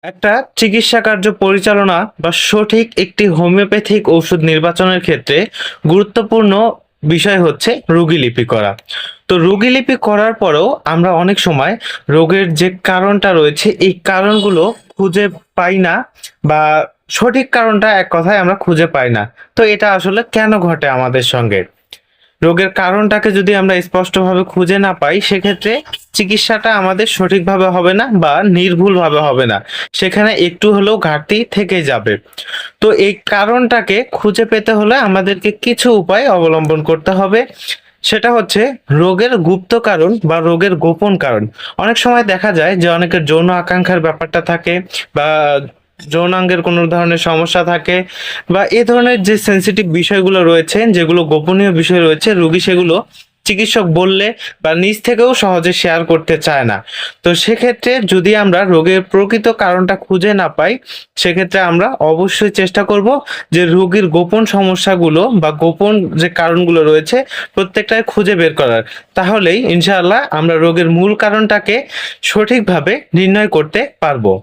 একটা চিকিৎসা কার্য পরিচালনা বা সঠিক একটি হোমিওপ্যাথিক ঔষধ নির্বাচনের ক্ষেত্রে গুরুত্বপূর্ণ বিষয় হচ্ছে রোগীলিপি করা। তো রোগীলিপি করার পরেও আমরা অনেক সময় রোগের যে কারণটা রয়েছে এই কারণগুলো খুঁজে পাই না, বা সঠিক কারণটা এক কথায় আমরা খুঁজে পাই না। তো এটা আসলে কেন ঘটে আমাদের সঙ্গে? রোগের কারণটাকে যদি আমরা স্পষ্টভাবে খুঁজে না পাই, সেক্ষেত্রে চিকিৎসাটা আমাদের সঠিকভাবে হবে না বা নির্ভুলভাবে হবে না। সেখানে একটু হলেও ঘাটতি থেকে যাবে। তো এই কারণটাকে খুঁজে পেতে হলে আমাদেরকে কিছু উপায় অবলম্বন করতে হবে। সেটা হচ্ছে রোগের গুপ্ত কারণ বা রোগের গোপন কারণ। অনেক সময় দেখা যায় যে অনেকের যৌন আকাঙ্ক্ষার ব্যাপারটা থাকে, বা যৌনাঙ্গের কোনো ধরনের সমস্যা থাকে, বা এ ধরনের যে সেনসিটিভ বিষয়গুলো রয়েছে, যেগুলো গোপনীয় বিষয় রয়েছে, রোগী সেগুলো চিকিৎসক বললে বা নিজ থেকেও সহজে শেয়ার করতে চায় না। তো সেক্ষেত্রে যদি আমরা রোগের প্রকৃত কারণটা খুঁজে না পাই, সেক্ষেত্রে আমরা অবশ্যই চেষ্টা করব যে রোগীর গোপন সমস্যাগুলো বা গোপন যে কারণগুলো রয়েছে প্রত্যেকটাই খুঁজে বের করার। তাহলেই ইনশাআল্লাহ আমরা রোগের মূল কারণটাকে সঠিকভাবে নির্ণয় করতে পারবো।